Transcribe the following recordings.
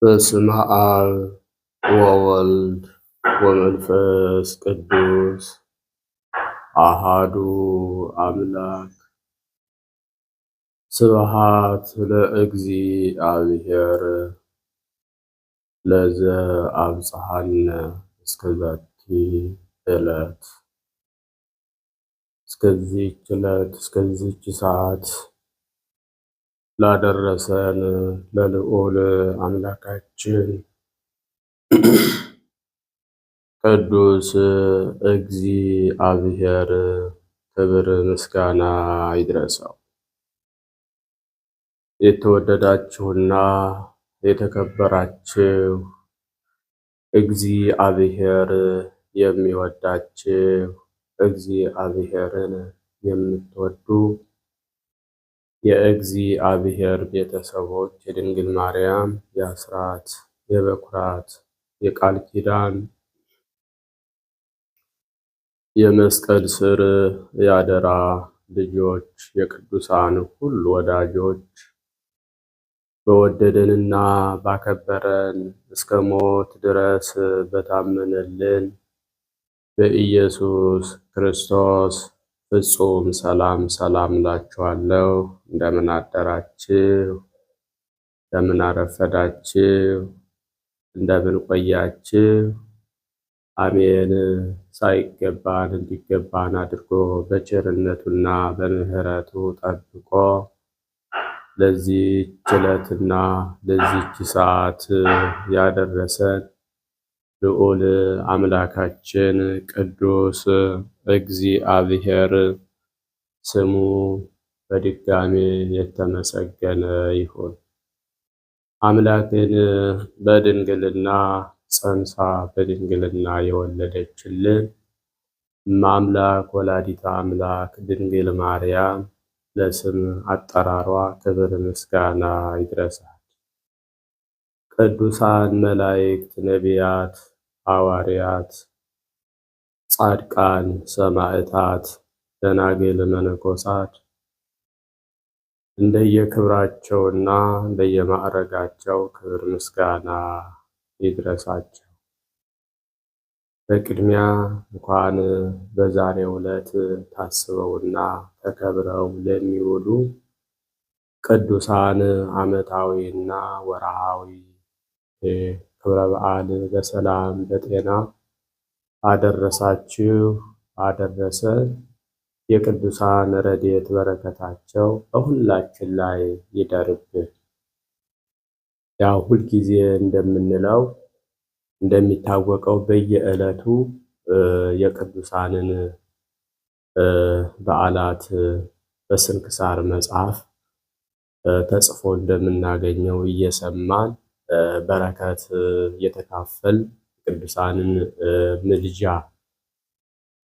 በስመ አብ ወወልድ ወመንፈስ ቅዱስ አሃዱ አምላክ። ስብሐት ለእግዚአብሔር ለዘአብጽሐነ እስከዛቲ ዕለት። እስከዚህች ዕለት እስከዚህች ሰዓት ላደረሰን ለልዑል አምላካችን ቅዱስ እግዚአብሔር ክብር ምስጋና ይድረሰው። የተወደዳችሁና የተከበራችሁ እግዚአብሔር የሚወዳችሁ እግዚአብሔርን የምትወዱ የእግዚአብሔር ቤተሰቦች የድንግል ማርያም የአስራት የበኩራት የቃል ኪዳን የመስቀል ስር የአደራ ልጆች የቅዱሳን ሁሉ ወዳጆች በወደደንና ባከበረን እስከ ሞት ድረስ በታመነልን በኢየሱስ ክርስቶስ ፍጹም ሰላም እላችኋለሁ። እንደምን አደራችሁ? እንደምን አረፈዳችሁ? እንደምን ቆያችሁ? አሜን። ሳይገባን እንዲገባን አድርጎ በቸርነቱና በምሕረቱ ጠብቆ ለዚህች ዕለትና ለዚህች ሰዓት ያደረሰን ልዑል አምላካችን ቅዱስ እግዚአብሔር ስሙ በድጋሜ የተመሰገነ ይሁን። አምላክን በድንግልና ጸንሳ በድንግልና የወለደችልን እመአምላክ ወላዲተ አምላክ ድንግል ማርያም ለስም አጠራሯ ክብር ምስጋና ይድረሳል። ቅዱሳን መላእክት፣ ነቢያት፣ ሐዋርያት፣ ጻድቃን፣ ሰማዕታት፣ ደናግል፣ መነኮሳት እንደየክብራቸውና እንደየማዕረጋቸው ክብር ምስጋና ይድረሳቸው። በቅድሚያ እንኳን በዛሬው ዕለት ታስበውና ተከብረው ለሚውሉ ቅዱሳን ዓመታዊና ወርሃዊ ክብረ በዓል በሰላም በጤና አደረሳችሁ አደረሰን። የቅዱሳን ረድኤት በረከታቸው በሁላችን ላይ ይደርብን። ያው ሁልጊዜ እንደምንለው እንደሚታወቀው በየዕለቱ የቅዱሳንን በዓላት በስንክሳር መጽሐፍ ተጽፎ እንደምናገኘው እየሰማን በረከት እየተካፈል ቅዱሳንን ምልጃ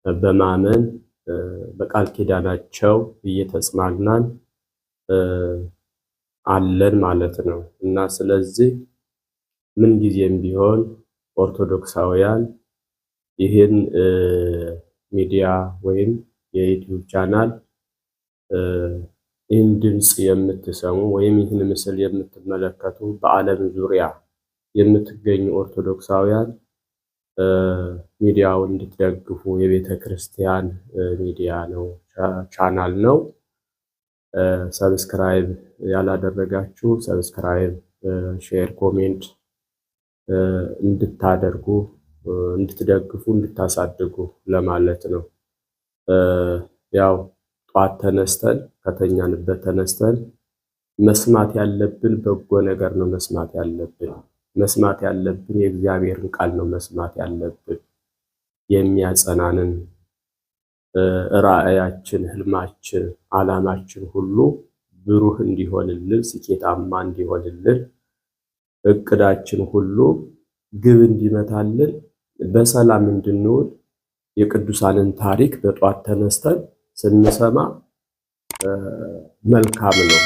በማመን በቃል ኪዳናቸው እየተጽናናን አለን ማለት ነው እና ስለዚህ ምን ጊዜም ቢሆን ኦርቶዶክሳውያን ይህን ሚዲያ ወይም የዩቲዩብ ቻናል ይህን ድምፅ የምትሰሙ ወይም ይህን ምስል የምትመለከቱ በዓለም ዙሪያ የምትገኙ ኦርቶዶክሳውያን ሚዲያውን እንድትደግፉ የቤተ ክርስቲያን ሚዲያ ነው፣ ቻናል ነው። ሰብስክራይብ ያላደረጋችሁ ሰብስክራይብ፣ ሼር፣ ኮሜንት እንድታደርጉ እንድትደግፉ እንድታሳድጉ ለማለት ነው። ያው ጧት ተነስተን ከተኛንበት ተነስተን መስማት ያለብን በጎ ነገር ነው። መስማት ያለብን የእግዚአብሔርን ቃል ነው። መስማት ያለብን የሚያጸናንን ራእያችን፣ ህልማችን፣ ዓላማችን ሁሉ ብሩህ እንዲሆንልን፣ ስኬታማ እንዲሆንልን፣ እቅዳችን ሁሉ ግብ እንዲመታልን፣ በሰላም እንድንውል የቅዱሳንን ታሪክ በጧት ተነስተን ስንሰማ መልካም ነው።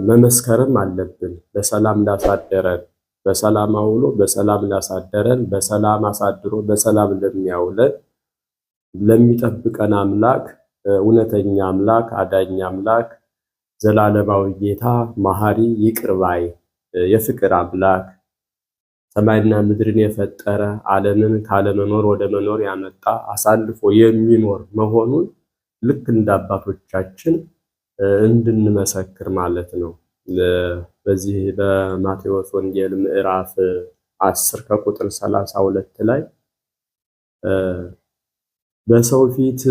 መመስከርም አለብን። በሰላም ላሳደረን፣ በሰላም አውሎ በሰላም ላሳደረን፣ በሰላም አሳድሮ በሰላም ለሚያውለን ለሚጠብቀን አምላክ፣ እውነተኛ አምላክ፣ አዳኝ አምላክ፣ ዘላለማዊ ጌታ፣ መሐሪ፣ ይቅር ባይ የፍቅር አምላክ ሰማይና ምድርን የፈጠረ ዓለምን ካለመኖር ወደ መኖር ያመጣ አሳልፎ የሚኖር መሆኑን ልክ እንደ አባቶቻችን እንድንመሰክር ማለት ነው። በዚህ በማቴዎስ ወንጌል ምዕራፍ 10 ከቁጥር 32 ላይ በሰው ፊት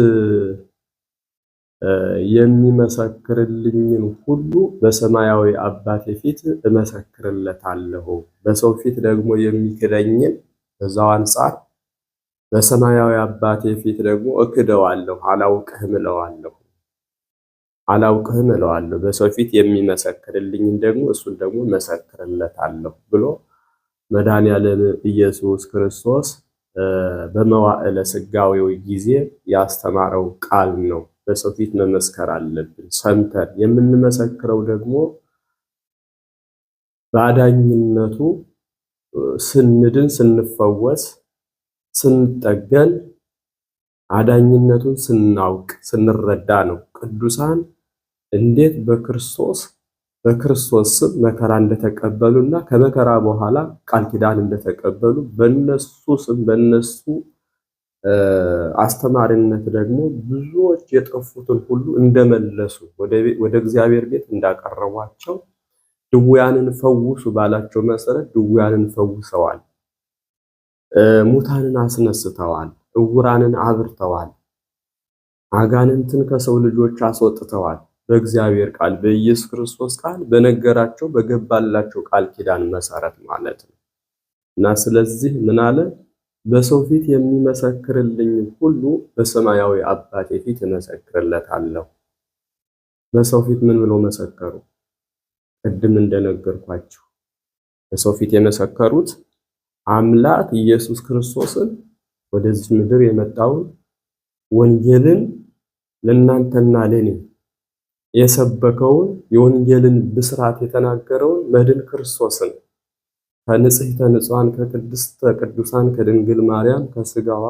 የሚመሰክርልኝን ሁሉ በሰማያዊ አባቴ ፊት እመሰክርለታለሁ። በሰው ፊት ደግሞ የሚክደኝን በዛው አንጻር በሰማያዊ አባቴ ፊት ደግሞ እክደዋለሁ፣ አላውቅህም እለዋለሁ። በሰው ፊት የሚመሰክርልኝን ደግሞ እሱን ደግሞ እመሰክርለታለሁ ብሎ መድኃኔዓለም ኢየሱስ ክርስቶስ በመዋዕለ ሥጋዌው ጊዜ ያስተማረው ቃል ነው። በሰው ፊት መመስከር አለብን። ሰምተን የምንመሰክረው ደግሞ በአዳኝነቱ ስንድን፣ ስንፈወስ፣ ስንጠገን አዳኝነቱን ስናውቅ ስንረዳ ነው። ቅዱሳን እንዴት በክርስቶስ ስም መከራ እንደተቀበሉና ከመከራ በኋላ ቃል ኪዳን እንደተቀበሉ በነሱ ስም በነሱ አስተማሪነት ደግሞ ብዙዎች የጠፉትን ሁሉ እንደመለሱ ወደ እግዚአብሔር ቤት እንዳቀረቧቸው ድውያንን ፈውሱ ባላቸው መሰረት ድውያንን ፈውሰዋል። ሙታንን አስነስተዋል። ዕውራንን አብርተዋል። አጋንንትን ከሰው ልጆች አስወጥተዋል። በእግዚአብሔር ቃል በኢየሱስ ክርስቶስ ቃል በነገራቸው በገባላቸው ቃል ኪዳን መሰረት ማለት ነው እና ስለዚህ ምን አለ? በሰው ፊት የሚመሰክርልኝ ሁሉ በሰማያዊ አባቴ ፊት እመሰክርለታለሁ። በሰው ፊት ምን ብለው መሰከሩ? ቅድም እንደነገርኳችሁ በሰው ፊት የመሰከሩት አምላክ ኢየሱስ ክርስቶስን ወደዚህ ምድር የመጣውን ወንጌልን ለእናንተና ለኔ የሰበከውን የወንጌልን ብስራት የተናገረውን መድን ክርስቶስን ከንጽሕተ ንጹሐን ከቅድስተ ቅዱሳን ከድንግል ማርያም ከስጋዋ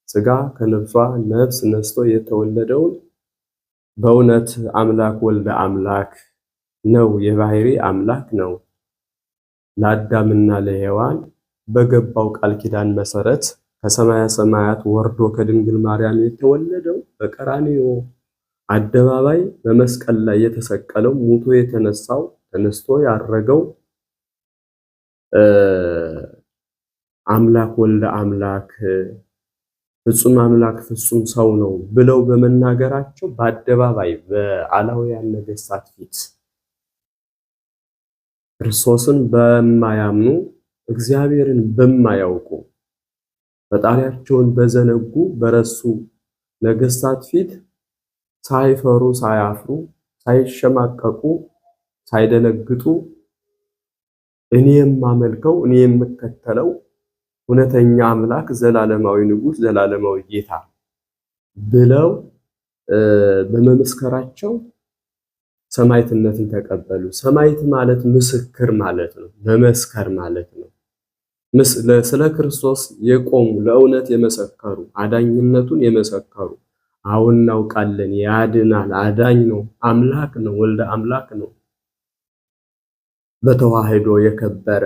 ስጋ ከነፍሷ ነፍስ ነስቶ የተወለደውን በእውነት አምላክ ወልደ አምላክ ነው፣ የባህሪ አምላክ ነው። ለአዳምና ለሔዋን በገባው ቃል ኪዳን መሰረት ከሰማያ ሰማያት ወርዶ ከድንግል ማርያም የተወለደው በቀራንዮ አደባባይ በመስቀል ላይ የተሰቀለው ሙቶ የተነሳው ተነስቶ ያረገው አምላክ ወልደ አምላክ ፍጹም አምላክ ፍጹም ሰው ነው ብለው በመናገራቸው በአደባባይ በአላውያን ነገሥታት ፊት ክርስቶስን በማያምኑ እግዚአብሔርን በማያውቁ ፈጣሪያቸውን በዘነጉ በረሱ ነገሥታት ፊት ሳይፈሩ ሳያፍሩ ሳይሸማቀቁ ሳይደነግጡ እኔ የማመልከው እኔ የምከተለው እውነተኛ አምላክ ዘላለማዊ ንጉሥ ዘላለማዊ ጌታ ብለው በመመስከራቸው ሰማዕትነትን ተቀበሉ። ሰማዕት ማለት ምስክር ማለት ነው፣ መመስከር ማለት ነው። ስለ ክርስቶስ የቆሙ ለእውነት የመሰከሩ አዳኝነቱን የመሰከሩ አሁን እናውቃለን፣ ያድናል፣ አዳኝ ነው፣ አምላክ ነው፣ ወልደ አምላክ ነው፣ በተዋህዶ የከበረ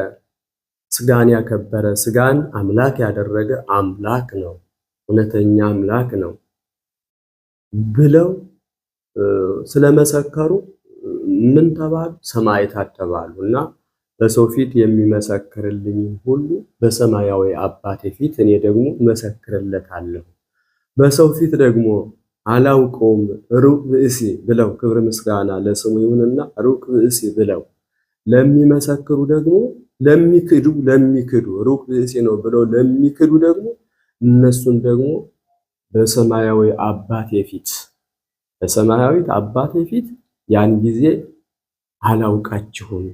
ስጋን ያከበረ ስጋን አምላክ ያደረገ አምላክ ነው፣ እውነተኛ አምላክ ነው ብለው ስለመሰከሩ ምን ተባሉ? ሰማዕታት ተባሉ። እና በሰው ፊት የሚመሰክርልኝ ሁሉ በሰማያዊ አባቴ ፊት እኔ ደግሞ መሰክርለታለሁ። በሰው ፊት ደግሞ አላውቀውም ሩቅ ብእሲ ብለው ክብር ምስጋና ለስሙ ይሁንና ሩቅ ብእሲ ብለው ለሚመሰክሩ ደግሞ ለሚክዱ ሩቅ ብእሲ ነው ብለው ለሚክዱ ደግሞ እነሱን ደግሞ በሰማያዊ አባቴ ፊት በሰማያዊት አባቴ ፊት ያን ጊዜ አላውቃችሁም፣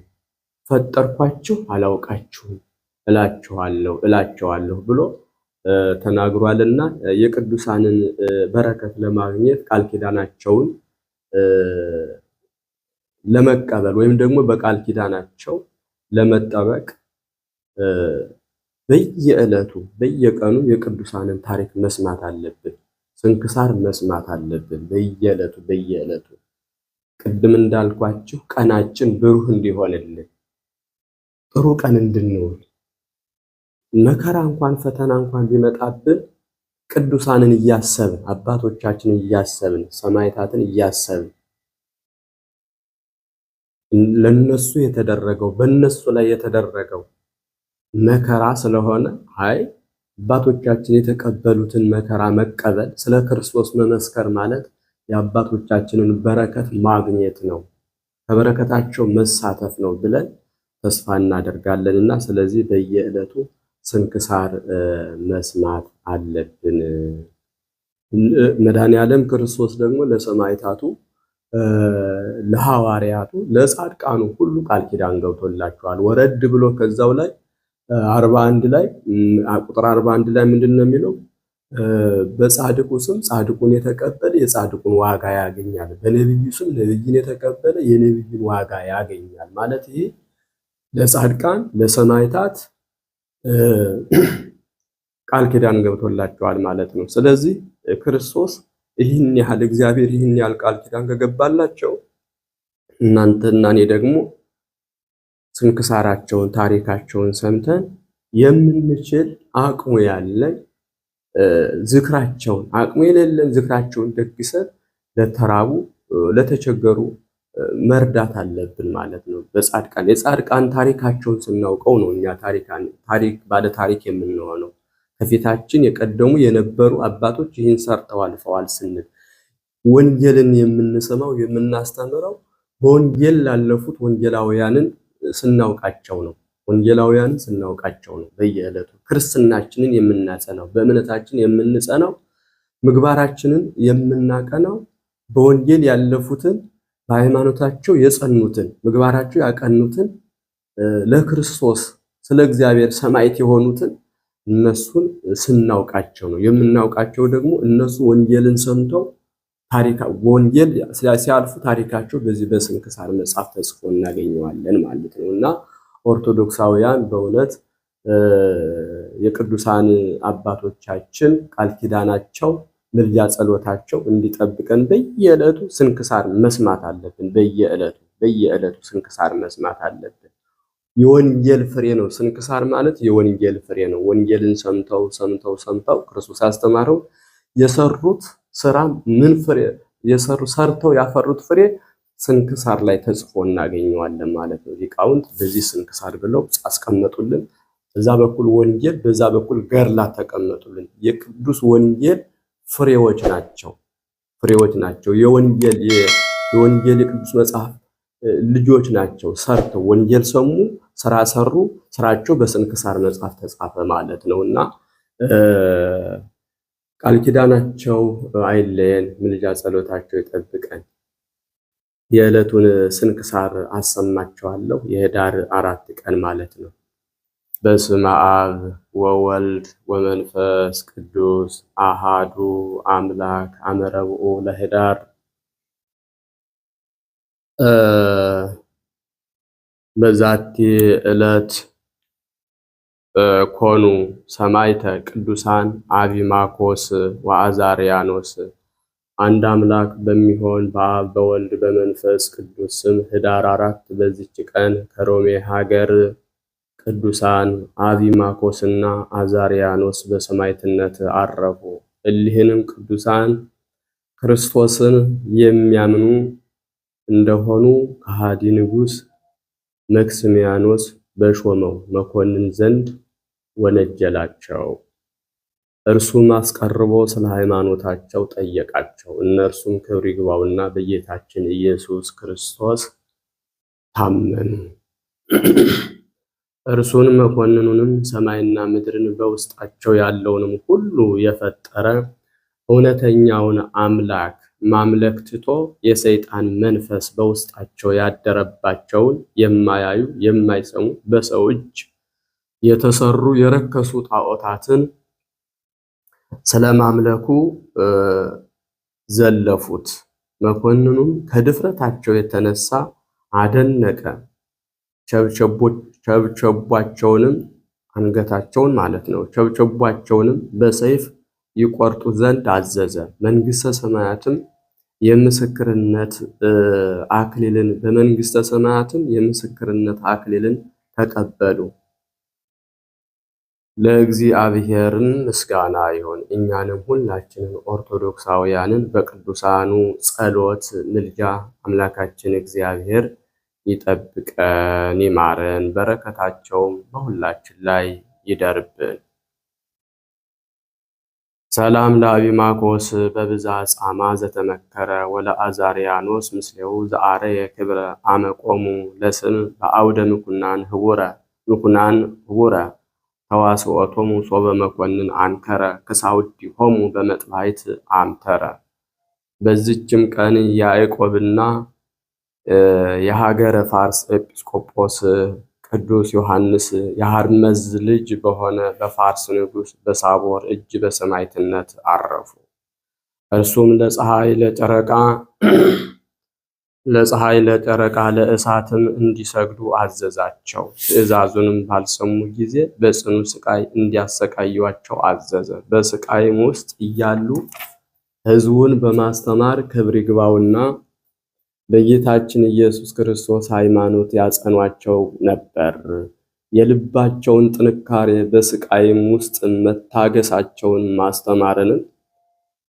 ፈጠርኳችሁ አላውቃችሁም እላቸዋለሁ ብሎ ተናግሯልና የቅዱሳንን በረከት ለማግኘት ቃል ኪዳናቸውን ለመቀበል ወይም ደግሞ በቃል ኪዳናቸው ለመጠበቅ በየዕለቱ በየቀኑ የቅዱሳንን ታሪክ መስማት አለብን። ስንክሳር መስማት አለብን። በየዕለቱ ቅድም እንዳልኳችሁ ቀናችን ብሩህ እንዲሆንልን ጥሩ ቀን እንድንውል መከራ እንኳን ፈተና እንኳን ቢመጣብን ቅዱሳንን እያሰብን አባቶቻችንን እያሰብን ሰማዕታትን እያሰብን ለነሱ የተደረገው በነሱ ላይ የተደረገው መከራ ስለሆነ አባቶቻችን የተቀበሉትን መከራ መቀበል ስለ ክርስቶስ መመስከር ማለት የአባቶቻችንን በረከት ማግኘት ነው፣ ከበረከታቸው መሳተፍ ነው ብለን ተስፋ እናደርጋለንና ስለዚህ በየዕለቱ ስንክሳር መስማት አለብን። መድኃኔዓለም ክርስቶስ ደግሞ ለሰማዕታቱ ለሐዋርያቱ ለጻድቃኑ ሁሉ ቃል ኪዳን ገብቶላቸዋል። ወረድ ብሎ ከዛው ላይ 41 ላይ ቁጥር 41 ላይ ምንድነው የሚለው? በጻድቁ ስም ጻድቁን የተቀበለ የጻድቁን ዋጋ ያገኛል፣ በነብዩ ስም ነብይን የተቀበለ የነብዩን ዋጋ ያገኛል ማለት ይሄ ለጻድቃን ለሰማዕታት ቃል ኪዳን ገብቶላቸዋል ማለት ነው። ስለዚህ ክርስቶስ ይህን ያህል እግዚአብሔር ይህን ያህል ቃል ኪዳን ከገባላቸው እናንተና እኔ ደግሞ ስንክሳራቸውን ታሪካቸውን ሰምተን የምንችል አቅሙ ያለን ዝክራቸውን አቅሙ የሌለን ዝክራቸውን ደግሰን ለተራቡ ለተቸገሩ መርዳት አለብን ማለት ነው። በጻድቃን የጻድቃን ታሪካቸውን ስናውቀው ነው እኛ ባለ ታሪክ የምንሆነው። ከፊታችን የቀደሙ የነበሩ አባቶች ይህን ሰርተው አልፈዋል ስንል ወንጌልን የምንሰማው የምናስተምረው በወንጌል ላለፉት ወንጌላውያንን ስናውቃቸው ነው። ወንጌላውያንን ስናውቃቸው ነው በየዕለቱ ክርስትናችንን የምናጸናው፣ በእምነታችን የምንጸናው፣ ምግባራችንን የምናቀናው በወንጌል ያለፉትን በሃይማኖታቸው የጸኑትን ምግባራቸው ያቀኑትን ለክርስቶስ ስለ እግዚአብሔር ሰማዕት የሆኑትን እነሱን ስናውቃቸው ነው። የምናውቃቸው ደግሞ እነሱ ወንጌልን ሰምተው ወንጌል ሲያልፉ ታሪካቸው በዚህ በስንክሳር መጽሐፍ ተጽፎ እናገኘዋለን ማለት ነው። እና ኦርቶዶክሳውያን በእውነት የቅዱሳን አባቶቻችን ቃል ኪዳናቸው ምልጃ ጸሎታቸው እንዲጠብቀን በየዕለቱ ስንክሳር መስማት አለብን። በየዕለቱ ስንክሳር መስማት አለብን። የወንጌል ፍሬ ነው። ስንክሳር ማለት የወንጌል ፍሬ ነው። ወንጌልን ሰምተው ክርስቶስ ያስተማረው የሰሩት ስራ ምን ፍሬ ሰርተው ያፈሩት ፍሬ ስንክሳር ላይ ተጽፎ እናገኘዋለን ማለት ነው። ሊቃውንት በዚህ ስንክሳር ብለው አስቀመጡልን። በዛ በኩል ወንጌል፣ በዛ በኩል ገድላት ተቀመጡልን። የቅዱስ ወንጌል ፍሬዎች ናቸው። የወንጌል የቅዱስ መጽሐፍ ልጆች ናቸው። ሰርተው ወንጌል ሰሙ፣ ስራ ሰሩ፣ ስራቸው በስንክሳር መጽሐፍ ተጻፈ ማለት ነውና ቃል ኪዳናቸው አይለየን፣ ምልጃ ጸሎታቸው ይጠብቀን። የዕለቱን ስንክሳር አሰማቸዋለሁ። የኅዳር 4 ቀን ማለት ነው። በስመ አብ ወወልድ ወመንፈስ ቅዱስ አሃዱ አምላክ አመ ረብዑ ለኅዳር በዛቲ ዕለት ኮኑ ሰማዕተ ቅዱሳን አቢማኮስ ወአዛርያኖስ። አንድ አምላክ በሚሆን በአብ በወልድ በመንፈስ ቅዱስ ስም ኅዳር 4 በዚች ቀን ከሮሜ ሀገር ቅዱሳን አቢማኮስና አዛርያኖስ በሰማዕትነት አረፉ። እሊህንም ቅዱሳን ክርስቶስን የሚያምኑ እንደሆኑ ከሃዲ ንጉሥ መክስሚያኖስ በሾመው መኮንን ዘንድ ወነጀላቸው። እርሱም አስቀርቦ ስለ ሃይማኖታቸው ጠየቃቸው። እነርሱም ክብር ይግባውና በጌታችን ኢየሱስ ክርስቶስ ታመኑ። እርሱን መኮንኑንም ሰማይና ምድርን በውስጣቸው ያለውንም ሁሉ የፈጠረ እውነተኛውን አምላክ ማምለክ ትቶ የሰይጣን መንፈስ በውስጣቸው ያደረባቸውን የማያዩ የማይሰሙ በሰው እጅ የተሰሩ የረከሱ ጣዖታትን ስለማምለኩ ዘለፉት። መኮንኑም ከድፍረታቸው የተነሳ አደነቀ። ቸብቸቧቸውንም አንገታቸውን ማለት ነው፣ ቸብቸቧቸውንም በሰይፍ ይቆርጡ ዘንድ አዘዘ። መንግስተ ሰማያትም የምስክርነት አክሊልን በመንግስተ ሰማያትም የምስክርነት አክሊልን ተቀበሉ። ለእግዚአብሔርን ምስጋና ይሁን። እኛንም ሁላችንን ኦርቶዶክሳውያንን በቅዱሳኑ ጸሎት ምልጃ አምላካችን እግዚአብሔር ይጠብቀን ይማረን፣ በረከታቸውም በሁላችን ላይ ይደርብን። ሰላም ለአቢማኮስ በብዛ ጻማ ዘተመከረ ወለአዛርያኖስ ምስሌው ዘአረየ ክብረ አመቆሙ ለስም በአውደ ምኩናን ህቡረ ተዋስኦቶሙ ሶበ መኮንን አንከረ ክሳውዲሆሙ በመጥባይት አምተረ። በዚችም ቀን ያዕቆብና የሀገረ ፋርስ ኤጲስቆጶስ ቅዱስ ዮሐንስ የሐርመዝ ልጅ በሆነ በፋርስ ንጉሥ በሳቦር እጅ በሰማዕትነት አረፉ። እርሱም ለፀሐይ ለጨረቃ ለእሳትም እንዲሰግዱ አዘዛቸው። ትእዛዙንም ባልሰሙ ጊዜ በጽኑ ስቃይ እንዲያሰቃዩአቸው አዘዘ። በስቃይም ውስጥ እያሉ ሕዝቡን በማስተማር ክብር ይግባውና በጌታችን ኢየሱስ ክርስቶስ ሃይማኖት ያጸኗቸው ነበር። የልባቸውን ጥንካሬ በስቃይም ውስጥ መታገሳቸውን ማስተማርንም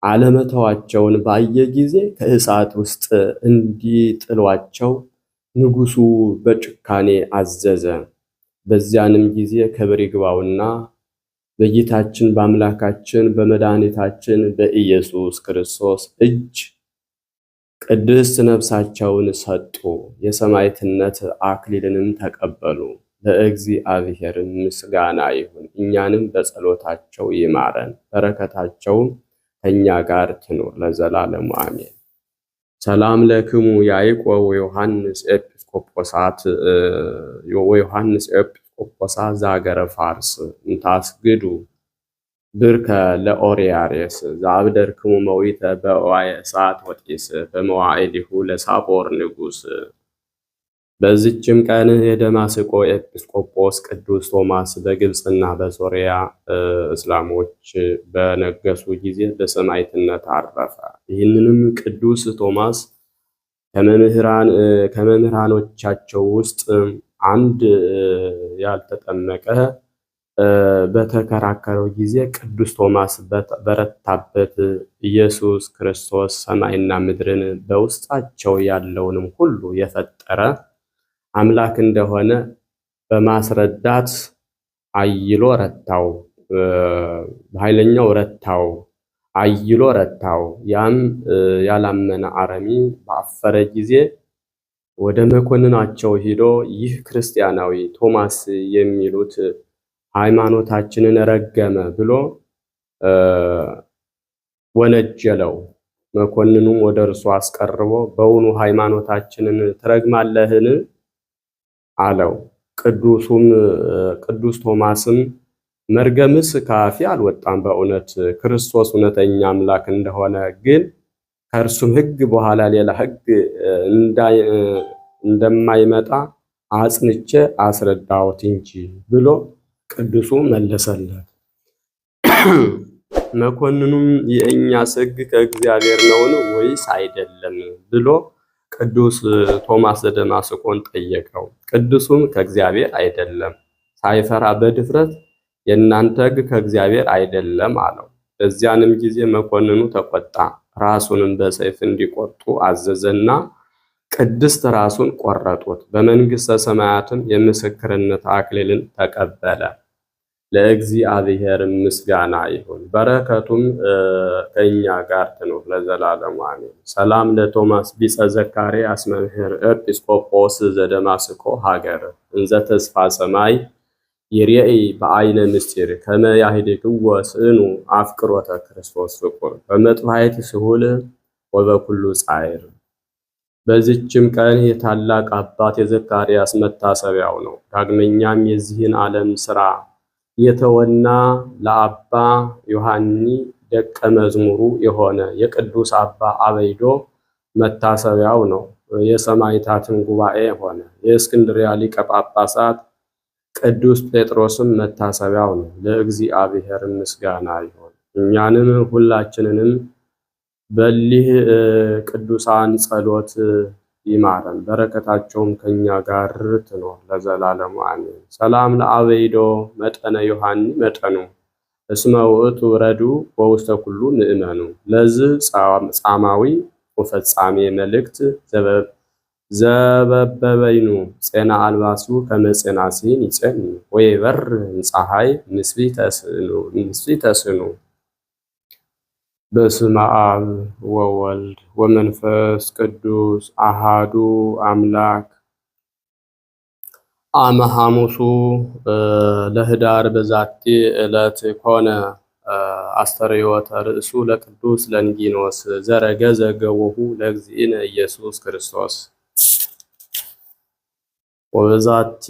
አለመተዋቸውን ባየ ጊዜ ከእሳት ውስጥ እንዲጥሏቸው ንጉሡ በጭካኔ አዘዘ። በዚያንም ጊዜ ክብር ይግባውና በጌታችን በአምላካችን በመድኃኒታችን በኢየሱስ ክርስቶስ እጅ ቅድስት ነፍሳቸውን ሰጡ። የሰማዕትነት አክሊልንም ተቀበሉ። ለእግዚአብሔር ምስጋና ይሁን። እኛንም በጸሎታቸው ይማረን፣ በረከታቸውም ከእኛ ጋር ትኑር ለዘላለሙ አሜን። ሰላም ለክሙ ያዕቆብ ወዮሐንስ ኤጲስቆጶሳት ዘሀገረ ፋርስ እንታስግዱ ብርከ ለኦሪያሬስ ዘአብደርክሙ መዊተ በዋየ እሳት ወጢስ በመዋዕሊሁ ለሳቦር ንጉሥ። በዚችም ቀን የደማስቆ ኤጲስቆጶስ ቅዱስ ቶማስ በግብፅና በሶርያ እስላሞች በነገሱ ጊዜ በሰማዕትነት አረፈ። ይህንንም ቅዱስ ቶማስ ከመምህራኖቻቸው ውስጥ አንድ ያልተጠመቀ በተከራከረው ጊዜ ቅዱስ ቶማስ በረታበት። ኢየሱስ ክርስቶስ ሰማይና ምድርን በውስጣቸው ያለውንም ሁሉ የፈጠረ አምላክ እንደሆነ በማስረዳት አይሎ ረታው፣ በኃይለኛው ረታው፣ አይሎ ረታው። ያም ያላመነ አረሚ ባፈረ ጊዜ ወደ መኮንናቸው ሂዶ ይህ ክርስቲያናዊ ቶማስ የሚሉት ሃይማኖታችንን ረገመ ብሎ ወነጀለው። መኮንኑም ወደ እርሱ አስቀርቦ በውኑ ሃይማኖታችንን ትረግማለህን አለው። ቅዱስ ቶማስም መርገምስ ከአፌ አልወጣም፣ በእውነት ክርስቶስ እውነተኛ አምላክ እንደሆነ ግን ከእርሱም ሕግ በኋላ ሌላ ሕግ እንደማይመጣ አጽንቼ አስረዳሁት እንጂ ብሎ ቅዱሱ መለሰለት። መኮንኑም የእኛስ ሕግ ከእግዚአብሔር ነውን ወይስ አይደለም ብሎ ቅዱስ ቶማስ ዘደማስቆን ጠየቀው። ቅዱሱም ከእግዚአብሔር አይደለም፣ ሳይፈራ በድፍረት የእናንተ ሕግ ከእግዚአብሔር አይደለም አለው። በዚያንም ጊዜ መኮንኑ ተቆጣ። ራሱንም በሰይፍ እንዲቆርጡ አዘዘና ቅድስት ራሱን ቆረጡት። በመንግሥተ ሰማያትም የምስክርነት አክሊልን ተቀበለ። ለእግዚአብሔር ምስጋና ይሁን፣ በረከቱም ከእኛ ጋር ትኑር ለዘላለሙ አሜን። ሰላም ለቶማስ ቢጸ ዘካርያስ መምህር ኤጲስቆጶስ ዘደማስቆ ሀገር እንዘ ተስፋ ሰማይ ይሬኢ በአይነ ምስጢር ከመ ያህድግዎ ስእኑ አፍቅሮተ ክርስቶስ ፍቁር በመጥባሕት ስሁል ወበኩሉ ጻዕር። በዚችም ቀን የታላቅ አባት የዘካርያስ መታሰቢያው ነው። ዳግመኛም የዚህን ዓለም ሥራ የተወና ለአባ ዮሐኒ ደቀ መዝሙሩ የሆነ የቅዱስ አባ አበይዶ መታሰቢያው ነው። የሰማዕታትን ጉባኤ ሆነ። የእስክንድርያ ሊቀ ጳጳሳት ቅዱስ ጴጥሮስም መታሰቢያው ነው። ለእግዚአብሔር ምስጋና ይሁን። እኛንም ሁላችንንም በሊህ ቅዱሳን ጸሎት ይማረን፣ በረከታቸውም ከኛ ጋር ትኖር ለዘላለሙ አሜን። ሰላም ለአበይዶ መጠነ ዮሐኒ መጠኑ እስመ ውእቱ ረዱ ወውስተ ኩሉ ምእመኑ ለዝ ጻማዊ ወፈጻሜ መልእክት ዘበበበይኑ ጼና አልባሱ ከመጼና ሲን ይጸን ወይ በር ፀሐይ ምስፊ ተስኑ። በስመ አብ ወወልድ ወመንፈስ ቅዱስ አሃዱ አምላክ። አመ ሐሙሱ ለህዳር በዛቲ ዕለት ኮነ አስተርእዮተ ርእሱ ለቅዱስ ለንጊኖስ ዘረገዘ ገቦሁ ለእግዚእነ ኢየሱስ ክርስቶስ። ወበዛቲ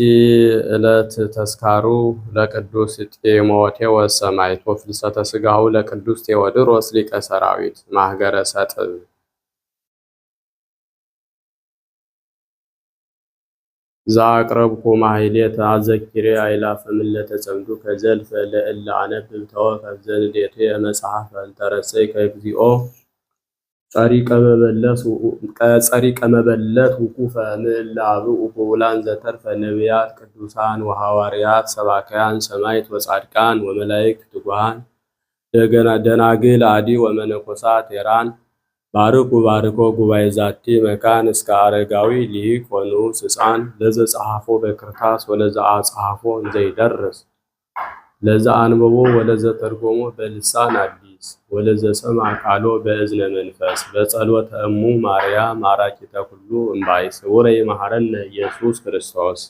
ዕለት ተስካሩ ለቅዱስ ጢሞቴዎስ ሰማዕት ወፍልሰተ ሥጋሁ ለቅዱስ ቴዎድሮስ ሊቀ ሰራዊት ማኅገረ ሰጥብ። ዘአቅረብኩ ማሕሌተ አዘኪሬ አእላፈ ምለተ ጸምዱ ከዘልፈ ለእለ አነብብ ተወከፍ ዘንዴቴ መጽሐፈ እንተረሰይ ከእግዚኦ ጸሪቀ መበለት ውቁፈ ምእለ አብኡ ብዑላን ዘተርፈ ነቢያት ቅዱሳን ወሐዋርያት ሰባክያን ሰማዕት ወጻድቃን ወመላእክት ትጉሃን ደናግል አዲ ወመነኮሳት ቴራን ባርኩ ባርኮ ጉባኤ ዛቲ መካን እስከ አረጋዊ ሊቅ ወንዑስ ሕፃን ለዘ ጸሐፎ በክርታስ ወለዘ አጽሐፎ እንዘይደርስ ለዘ አንበቦ ወለዘ ተርጎሞ በልሳን አዲስ ወለዘ ሰምዐ ቃሎ በእዝነ መንፈስ በጸሎተ እሙ ማርያም አራቂተ ኩሉ እምባይ ስውረ ይመሐረነ ኢየሱስ ክርስቶስ።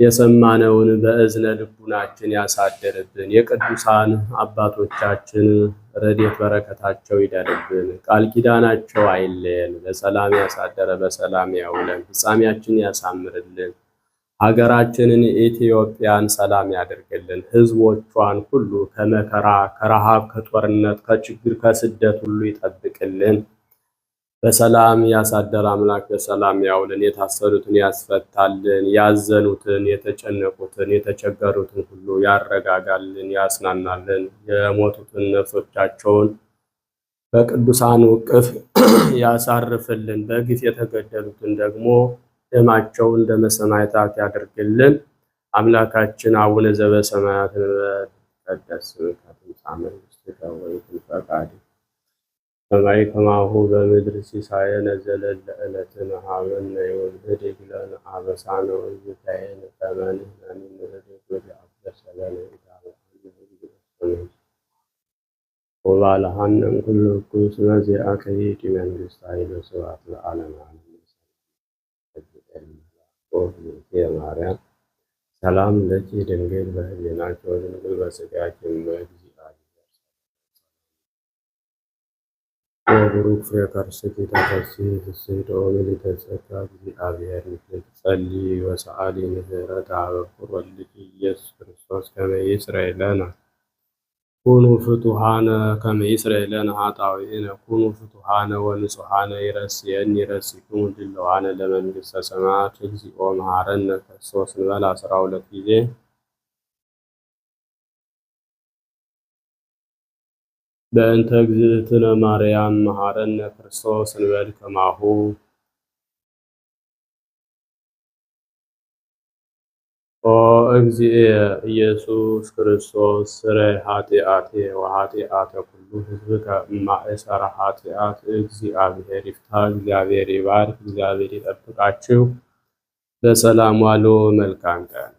የሰማነውን በእዝነ ልቡናችን ያሳድርብን። የቅዱሳን አባቶቻችን ረድኤት በረከታቸው ይደርብን። ቃል ኪዳናቸው አይለየን። በሰላም ያሳደረ በሰላም ያውለን። ፍጻሜያችን ያሳምርልን። ሀገራችንን ኢትዮጵያን ሰላም ያደርግልን። ሕዝቦቿን ሁሉ ከመከራ ከረሃብ ከጦርነት ከችግር ከስደት ሁሉ ይጠብቅልን። በሰላም ያሳደረ አምላክ በሰላም ያውልን። የታሰሩትን ያስፈታልን። ያዘኑትን የተጨነቁትን የተቸገሩትን ሁሉ ያረጋጋልን ያጽናናልን። የሞቱትን ነፍሶቻቸውን በቅዱሳን እቅፍ ያሳርፍልን። በግፍ የተገደሉትን ደግሞ ደማቸውን ደመ ሰማዕታት ያደርግልን። አምላካችን አቡነ ዘበሰማያት ይትቀደስ ስምከ ትምጻእ መንግሥትከ ወይኩን ፈቃድከ በማይ ከማሁ በምድር ሲሳየነ ዘለለ ዕለትነ ሀበነ ዮም ወኅድግ ለነ አበሳነ ወጌጋየነ ከመ ንሕነኒ ንኅድግ ወለአበሰለነ ወባልሐነ እምኩሉ እኩይ በዚአከ ይእቲ መንግሥት ኃይለ ስብሐት ለዓለመ ዓለም። ማርያም ሰላም ለኪ ድንግል በሕሊናኪ ወድንግል በሥጋኪ ወቡሩክ ፍሬ ከርሥኪ ተፈሥሒ ፍሥሕት ወምልዕተ ጸጋ እግዚአብሔር ምስሌኪ ጸልዪ ወሰአሊ ምህረተ በኩር ወልድኪ ኢየሱስ ክርስቶስ ከመ ይስረይ ለነ ኩኑ ፍቱሐነ ከመ ይስረይ ለነ ኃጣውኢነ ኩኑ ፍቱሐነ ወንጹሐነ ይረስየኒ ይረስይክሙ ድልዋነ ለመንግሥተ ሰማያት እግዚኦ መሐረነ ክርስቶስ እንበል 12 ጊዜ። በእንተ እግዝእትነ ማርያም መሐረነ ክርስቶስ እንበል ከማሁ። ኦ እግዚእ ኢየሱስ ክርስቶስ ስረይ ኃጢአቴ ወኃጢአተ ኩሉ ሕዝብከ እማእሰረ ኃጢአት እግዚአብሔር ይፍታ። እግዚአብሔር ይባርክ። እግዚአብሔር ይጠብቃችሁ። በሰላም ዋሉ። መልካም ቀን